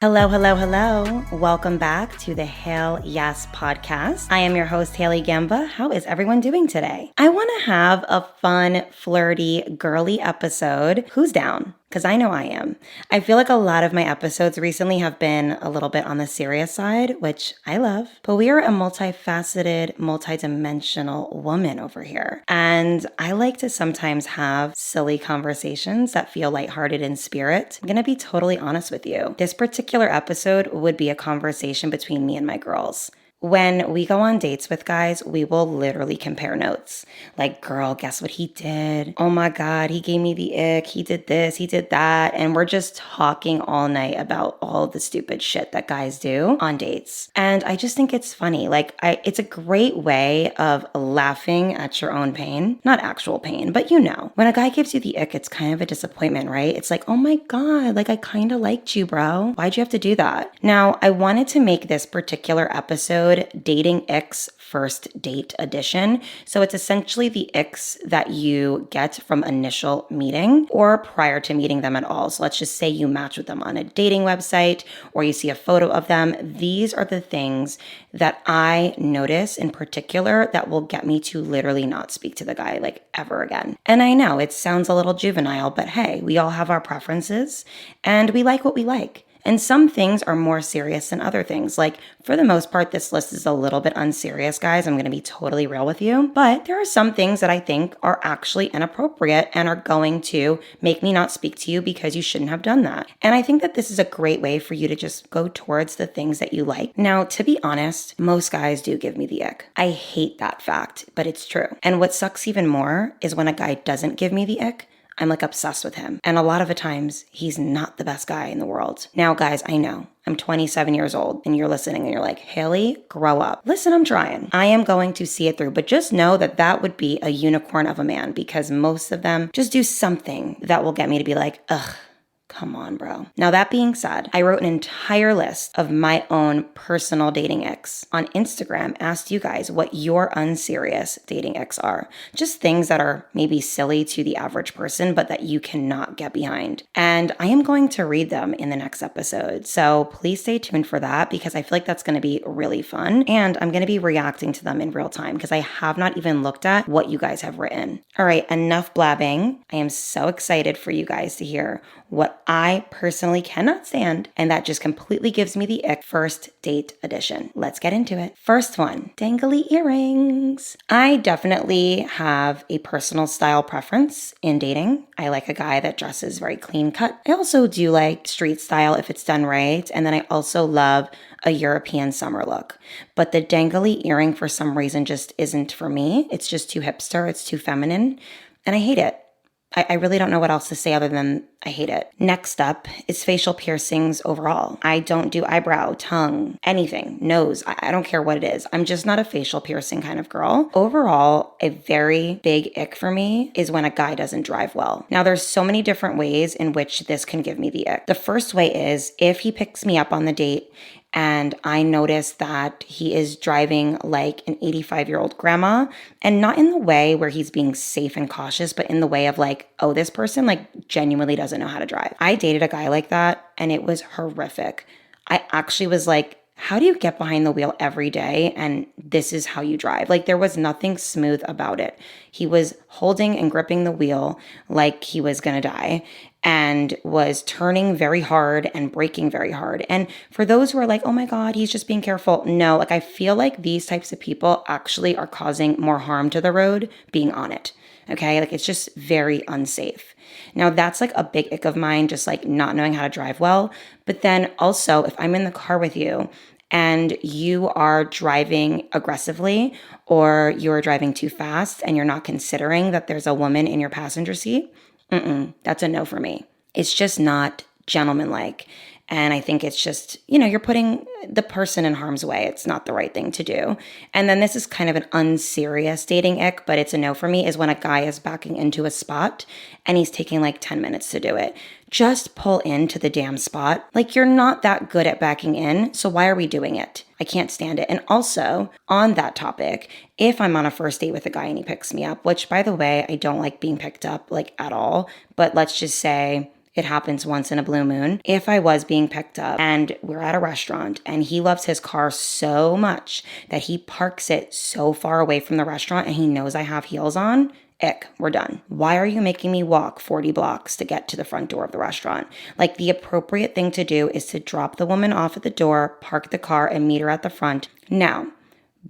Hello, hello, hello. Welcome back to the Hail Yes podcast. I am your host, Hailey Gamba. How is everyone doing today? I want to have a fun, flirty, girly episode. Who's down? Because I know I am. I feel like a lot of my episodes recently have been a little bit on the serious side, which I love. But we are a multifaceted, multidimensional woman over here. And I like to sometimes have silly conversations that feel lighthearted in spirit. I'm going to be totally honest with you. This particular episode would be a conversation between me and my girls. When we go on dates with guys, we will literally compare notes. Like, girl, guess what he did? Oh my God, he gave me the ick. He did this, he did that. And we're just talking all night about all the stupid shit that guys do on dates. And I just think it's funny. It's a great way of laughing at your own pain. Not actual pain, but you know. When a guy gives you the ick, it's kind of a disappointment, right? It's like, oh my God, like I kind of liked you, bro. Why'd you have to do that? Now, I wanted to make this particular episode Dating Icks First Date Edition. So it's essentially the icks that you get from initial meeting or prior to meeting them at all. So let's just say you match with them on a dating website or you see a photo of them. These are the things that I notice in particular that will get me to literally not speak to the guy like ever again. And I know it sounds a little juvenile, but hey, we all have our preferences and we like what we like. And some things are more serious than other things. Like, for the most part, this list is a little bit unserious, guys. I'm going to be totally real with you. But there are some things that I think are actually inappropriate and are going to make me not speak to you because you shouldn't have done that. And I think that this is a great way for you to just go towards the things that you like. Now, to be honest, most guys do give me the ick. I hate that fact, but it's true. And what sucks even more is when a guy doesn't give me the ick. I'm like obsessed with him. And a lot of the times, he's not the best guy in the world. Now, guys, I know I'm 27 years old and you're listening and you're like, Hailey, grow up. Listen, I'm trying. I am going to see it through, but just know that that would be a unicorn of a man because most of them just do something that will get me to be like, ugh. Come on, bro. Now, that being said, I wrote an entire list of my own personal dating icks on Instagram, asked you guys what your unserious dating icks are. Just things that are maybe silly to the average person, but that you cannot get behind. And I am going to read them in the next episode. So please stay tuned for that because I feel like that's going to be really fun. And I'm going to be reacting to them in real time because I have not even looked at what you guys have written. All right, enough blabbing. I am so excited for you guys to hear what I personally cannot stand, and that just completely gives me the ick. First date edition. Let's get into it. First one, dangly earrings. I definitely have a personal style preference in dating. I like a guy that dresses very clean cut. I also do like street style if it's done right, and then I also love a European summer look. But the dangly earring for some reason just isn't for me. It's just too hipster, it's too feminine, and I hate it. I really don't know what else to say other than I hate it. Next up is facial piercings overall. I don't do eyebrow, tongue, anything, nose. I don't care what it is. I'm just not a facial piercing kind of girl. Overall, a very big ick for me is when a guy doesn't drive well. Now, there's so many different ways in which this can give me the ick. The first way is if he picks me up on the date and I notice that he is driving like an 85-year-old grandma, and not in the way where he's being safe and cautious, but in the way of like, oh, this person like genuinely doesn't know how to drive. I dated a guy like that and it was horrific. I actually was like, how do you get behind the wheel every day and this is how you drive? Like there was nothing smooth about it. He was holding and gripping the wheel like he was gonna die and was turning very hard and braking very hard. And for those who are like, oh my God, he's just being careful. No, like I feel like these types of people actually are causing more harm to the road being on it. Okay, like it's just very unsafe. Now that's like a big ick of mine, just like not knowing how to drive well. But then also if I'm in the car with you and you are driving aggressively or you're driving too fast and you're not considering that there's a woman in your passenger seat, that's a no for me. It's just not gentlemanlike. And I think it's just, you're putting the person in harm's way. It's not the right thing to do. And then this is kind of an unserious dating ick, but it's a no for me, is when a guy is backing into a spot and he's taking like 10 minutes to do it. Just pull into the damn spot. Like you're not that good at backing in, so why are we doing it? I can't stand it. And also on that topic, if I'm on a first date with a guy and he picks me up, which by the way, I don't like being picked up like at all, but let's just say it happens once in a blue moon. If I was being picked up and we're at a restaurant and he loves his car so much that he parks it so far away from the restaurant and he knows I have heels on, ick, we're done. Why are you making me walk 40 blocks to get to the front door of the restaurant? Like, the appropriate thing to do is to drop the woman off at the door, park the car, and meet her at the front. Now,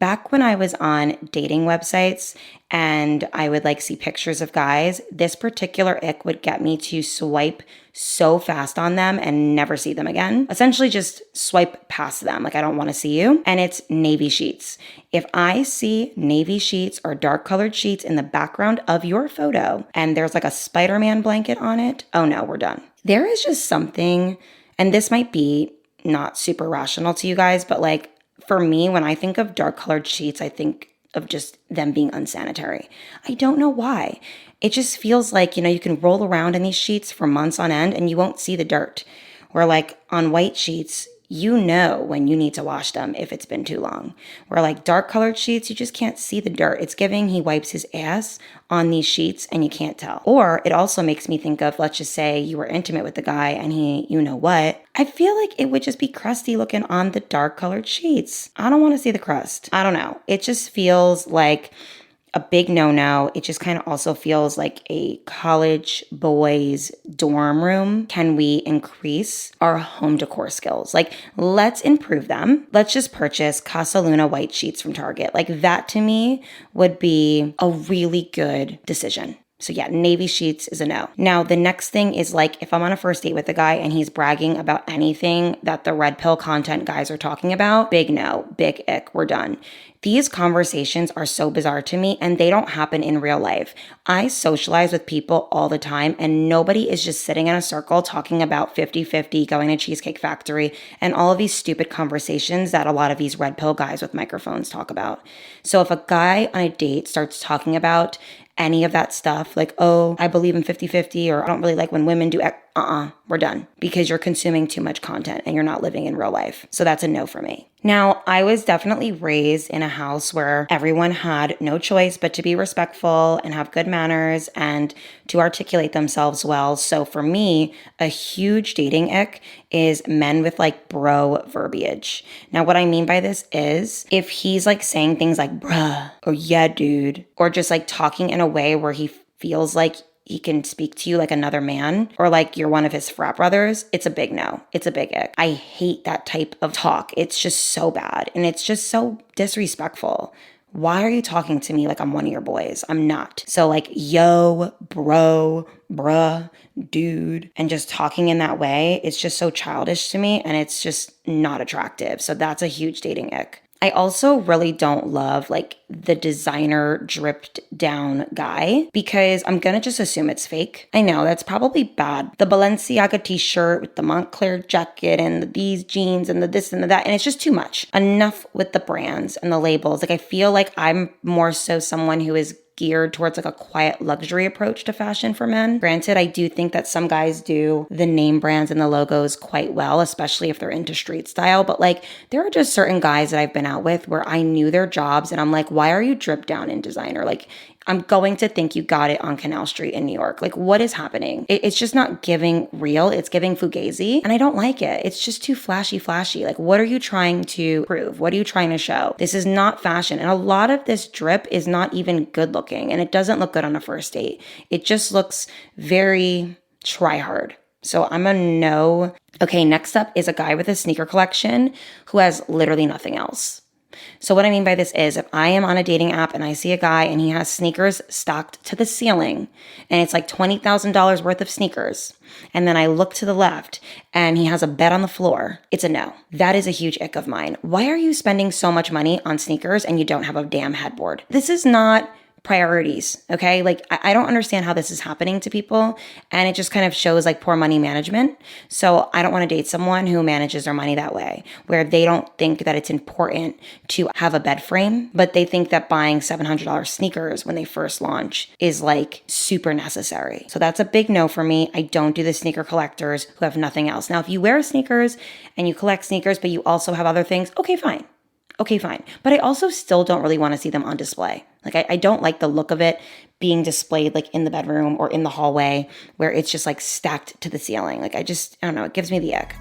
back when I was on dating websites and I would like see pictures of guys, this particular ick would get me to swipe so fast on them and never see them again. Essentially just swipe past them. Like, I don't want to see you. And it's navy sheets. If I see navy sheets or dark colored sheets in the background of your photo and there's like a Spider-Man blanket on it, oh no, we're done. There is just something, and this might be not super rational to you guys, but like, for me, when I think of dark colored sheets, I think of just them being unsanitary. I don't know why. It just feels like, you can roll around in these sheets for months on end and you won't see the dirt. Where like on white sheets, you know when you need to wash them if it's been too long. Where like dark colored sheets, you just can't see the dirt. It's giving he wipes his ass on these sheets and you can't tell. Or it also makes me think of, let's just say you were intimate with the guy and he, you know what? I feel like it would just be crusty looking on the dark colored sheets. I don't want to see the crust. I don't know. It just feels like a big no-no. It just kind of also feels like a college boys dorm room. Can we increase our home decor skills? Like, let's improve them. Let's just purchase Casa Luna white sheets from Target. Like, that to me would be a really good decision. So yeah, navy sheets is a no. Now, the next thing is like, if I'm on a first date with a guy and he's bragging about anything that the red pill content guys are talking about, big no, big ick, we're done. These conversations are so bizarre to me and they don't happen in real life. I socialize with people all the time and nobody is just sitting in a circle talking about 50-50, going to Cheesecake Factory, and all of these stupid conversations that a lot of these red pill guys with microphones talk about. So if a guy on a date starts talking about any of that stuff, like, oh, I believe in 50-50, or I don't really like when women do we're done, because you're consuming too much content and you're not living in real life. So that's a no for me. Now, I was definitely raised in a house where everyone had no choice but to be respectful and have good manners and to articulate themselves well. So for me, a huge dating ick is men with like bro verbiage. Now, what I mean by this is if he's like saying things like bruh or yeah, dude, or just like talking in a way where he feels like he can speak to you like another man or like you're one of his frat brothers, it's a big no. It's a big ick. I hate that type of talk. It's just so bad and it's just so disrespectful. Why are you talking to me like I'm one of your boys? I'm not. So like, yo, bro, bruh, dude, and just talking in that way, it's just so childish to me and it's just not attractive. So that's a huge dating ick. I also really don't love like the designer dripped down guy because I'm gonna just assume it's fake. I know that's probably bad. The Balenciaga t-shirt with the Montclair jacket and these jeans and the this and the that, and it's just too much. Enough with the brands and the labels. Like I feel like I'm more so someone who is geared towards like a quiet luxury approach to fashion for men. Granted, I do think that some guys do the name brands and the logos quite well, especially if they're into street style. But like, there are just certain guys that I've been out with where I knew their jobs and I'm like, why are you dripped down in designer? Like, I'm going to think you got it on Canal Street in New York. Like, what is happening? It's just not giving real. It's giving Fugazi. And I don't like it. It's just too flashy. Like, what are you trying to prove? What are you trying to show? This is not fashion. And a lot of this drip is not even good looking. And it doesn't look good on a first date. It just looks very try hard. So I'm a no. Okay, next up is a guy with a sneaker collection who has literally nothing else. So what I mean by this is if I am on a dating app and I see a guy and he has sneakers stocked to the ceiling and it's like $20,000 worth of sneakers, and then I look to the left and he has a bed on the floor, it's a no. That is a huge ick of mine. Why are you spending so much money on sneakers and you don't have a damn headboard? This is not priorities, okay? Like, I don't understand how this is happening to people, and it just kind of shows like poor money management. So I don't want to date someone who manages their money that way, where they don't think that it's important to have a bed frame, but they think that buying $700 sneakers when they first launch is like super necessary. So that's a big no for me. I don't do the sneaker collectors who have nothing else. Now, if you wear sneakers and you collect sneakers, but you also have other things, okay, fine. Okay, fine. But I also still don't really want to see them on display. Like, I don't like the look of it being displayed like in the bedroom or in the hallway where it's just like stacked to the ceiling. Like, I don't know, it gives me the ick.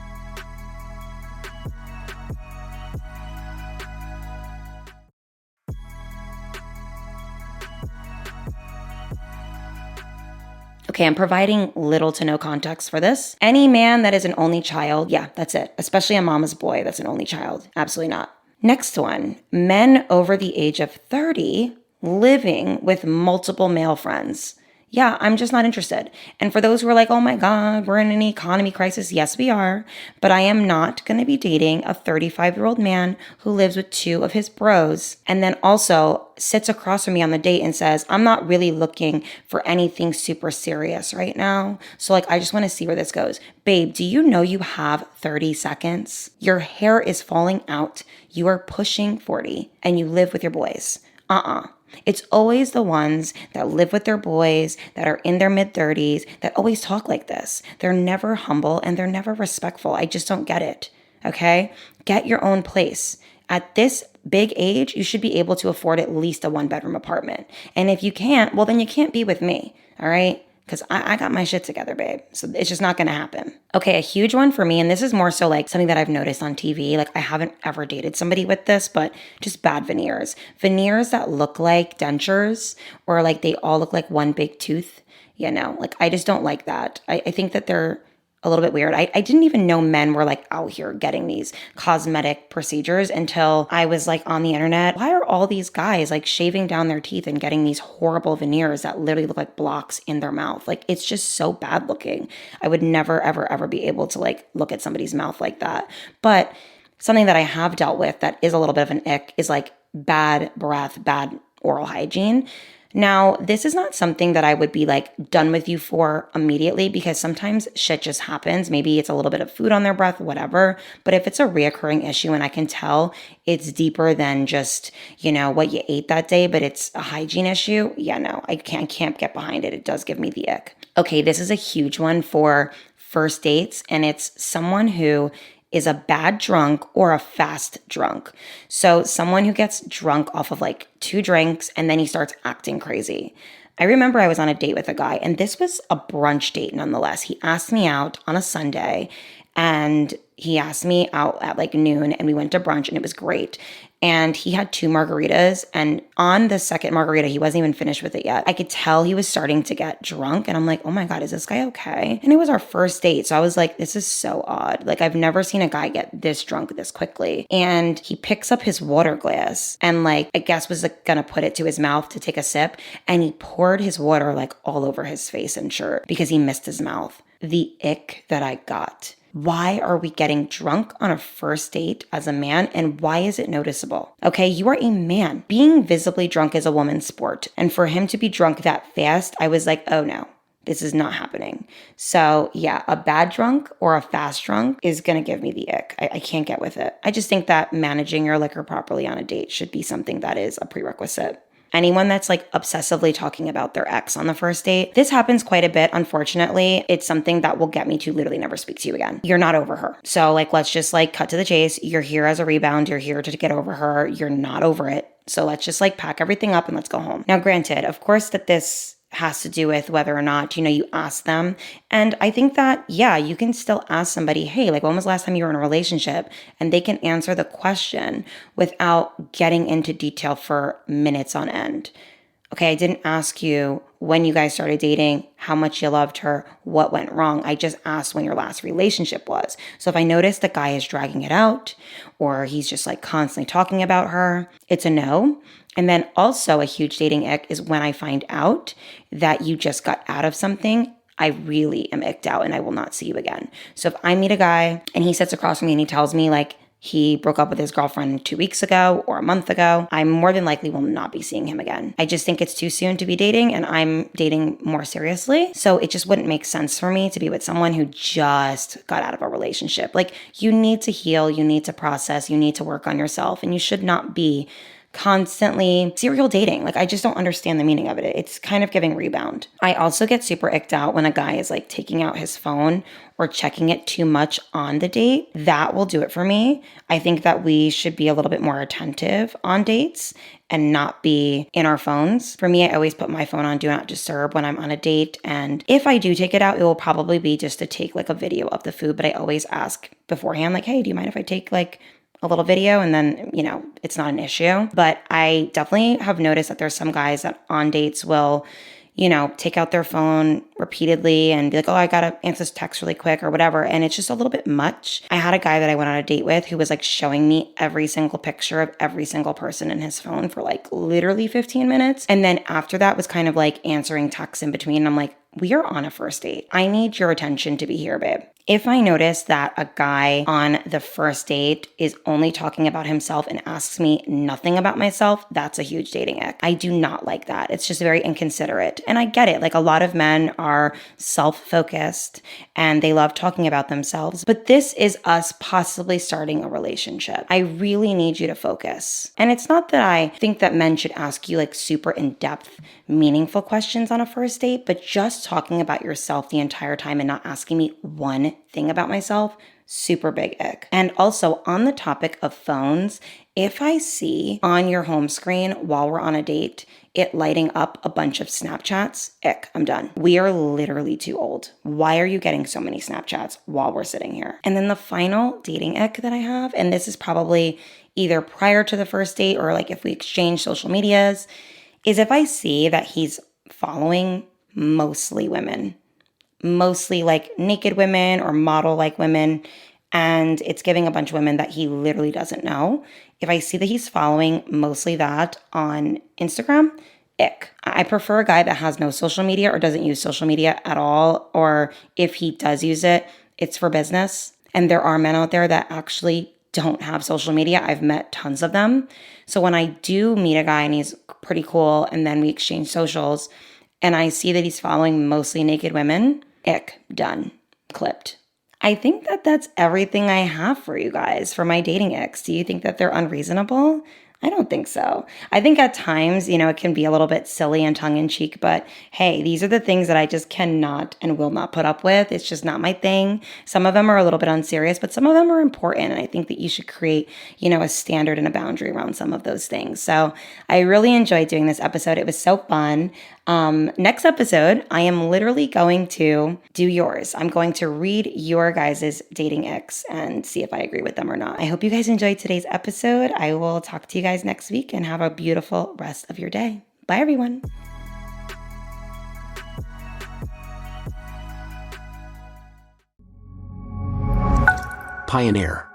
Okay, I'm providing little to no context for this. Any man that is an only child, yeah, that's it. Especially a mama's boy that's an only child. Absolutely not. Next one, men over the age of 30 living with multiple male friends. Yeah, I'm just not interested. And for those who are like, oh my God, we're in an economy crisis. Yes, we are. But I am not going to be dating a 35-year-old man who lives with two of his bros and then also sits across from me on the date and says, I'm not really looking for anything super serious right now. So like, I just want to see where this goes. Babe, do you know you have 30 seconds? Your hair is falling out. You are pushing 40 and you live with your boys. It's always the ones that live with their boys, that are in their mid-30s, that always talk like this. They're never humble and they're never respectful. I just don't get it, okay? Get your own place. At this big age, you should be able to afford at least a one-bedroom apartment. And if you can't, well, then you can't be with me, all right? Because I got my shit together, babe. So it's just not going to happen. Okay, a huge one for me, and this is more so like something that I've noticed on TV. Like I haven't ever dated somebody with this, but just bad veneers. Veneers that look like dentures or like they all look like one big tooth. You know, like I just don't like that. I think that they're a little bit weird. I didn't even know men were like out here getting these cosmetic procedures until I was like on the internet. Why are all these guys like shaving down their teeth and getting these horrible veneers that literally look like blocks in their mouth? Like it's just so bad looking. I would never, ever, ever be able to like look at somebody's mouth like that. But something that I have dealt with that is a little bit of an ick is like bad breath, bad oral hygiene. Now, this is not something that I would be like done with you for immediately because sometimes shit just happens. Maybe it's a little bit of food on their breath, whatever. But if it's a reoccurring issue and I can tell it's deeper than just, you know, what you ate that day, but it's a hygiene issue, yeah, no, I can't get behind it. It does give me the ick. Okay, this is a huge one for first dates, and it's someone who is a bad drunk or a fast drunk. So someone who gets drunk off of like 2 drinks and then he starts acting crazy. I remember I was on a date with a guy, and this was a brunch date nonetheless. He asked me out on a Sunday and he asked me out at like noon and we went to brunch and it was great. And he had 2 margaritas, and on the second margarita, he wasn't even finished with it yet. I could tell he was starting to get drunk, and I'm like, oh my God, is this guy okay? And it was our first date, so I was like, this is so odd. Like, I've never seen a guy get this drunk this quickly. And he picks up his water glass and like, I guess was like gonna put it to his mouth to take a sip, and he poured his water like all over his face and shirt because he missed his mouth. The ick that I got. Why are we getting drunk on a first date as a man, and why is it noticeable? Okay, you are a man. Being visibly drunk is a woman's sport. And for him to be drunk that fast, I was like, oh no, this is not happening. So yeah, a bad drunk or a fast drunk is going to give me the ick. I can't get with it. I just think that managing your liquor properly on a date should be something that is a prerequisite. Anyone that's like obsessively talking about their ex on the first date. This happens quite a bit, unfortunately. It's something that will get me to literally never speak to you again. You're not over her. So like, let's just like cut to the chase. You're here as a rebound. You're here to get over her. You're not over it. So let's just like pack everything up and let's go home. Now, granted, of course that this has to do with whether or not, you ask them. And I think that, yeah, you can still ask somebody, hey, like when was the last time you were in a relationship? And they can answer the question without getting into detail for minutes on end. Okay, I didn't ask you when you guys started dating, how much you loved her, what went wrong. I just asked when your last relationship was. So if I notice the guy is dragging it out or he's just like constantly talking about her, it's a no. And then also a huge dating ick is when I find out that you just got out of something. I really am icked out and I will not see you again. So if I meet a guy and he sits across from me and he tells me like he broke up with his girlfriend 2 weeks ago or a month ago, I more than likely will not be seeing him again. I just think it's too soon to be dating and I'm dating more seriously. So it just wouldn't make sense for me to be with someone who just got out of a relationship. Like you need to heal, you need to process, you need to work on yourself, and you should not be constantly serial dating. Like, I just don't understand the meaning of it. It's kind of giving rebound. I also get super icked out when a guy is like taking out his phone or checking it too much on the date. That will do it for me. I think that we should be a little bit more attentive on dates and not be in our phones. For me, I always put my phone on do not disturb when I'm on a date. And if I do take it out, it will probably be just to take like a video of the food. But I always ask beforehand, like, hey, do you mind if I take like a little video? And then, it's not an issue. But I definitely have noticed that there's some guys that on dates will, take out their phone repeatedly and be like, oh, I gotta answer this text really quick or whatever. And it's just a little bit much. I had a guy that I went on a date with who was like showing me every single picture of every single person in his phone for like literally 15 minutes. And then after that was kind of like answering texts in between. And I'm like, we are on a first date. I need your attention to be here, babe. If I notice that a guy on the first date is only talking about himself and asks me nothing about myself, that's a huge dating ick. I do not like that. It's just very inconsiderate. And I get it. Like, a lot of men are self-focused and they love talking about themselves. But this is us possibly starting a relationship. I really need you to focus. And it's not that I think that men should ask you like super in-depth, meaningful questions on a first date, but just talking about yourself the entire time and not asking me one thing about myself, super big ick. And also, on the topic of phones, if I see on your home screen while we're on a date, it lighting up a bunch of Snapchats, ick, I'm done. We are literally too old. Why are you getting so many Snapchats while we're sitting here? And then the final dating ick that I have, and this is probably either prior to the first date or like if we exchange social medias, is if I see that he's following mostly women. Mostly like naked women or model like women. And it's giving a bunch of women that he literally doesn't know. If I see that he's following mostly that on Instagram, ick. I prefer a guy that has no social media or doesn't use social media at all. Or if he does use it, it's for business. And there are men out there that actually don't have social media. I've met tons of them. So when I do meet a guy and he's pretty cool and then we exchange socials and I see that he's following mostly naked women, ick, done, clipped. I think that that's everything I have for you guys for my dating icks. Do you think that they're unreasonable? I don't think so. I think at times, it can be a little bit silly and tongue-in-cheek, but hey, these are the things that I just cannot and will not put up with. It's just not my thing. Some of them are a little bit unserious, but some of them are important. And I think that you should create, a standard and a boundary around some of those things. So I really enjoyed doing this episode. It was so fun. Next episode, I am literally going to do yours. I'm going to read your guys' dating icks and see if I agree with them or not. I hope you guys enjoyed today's episode. I will talk to you guys next week and have a beautiful rest of your day. Bye, everyone. Pioneer.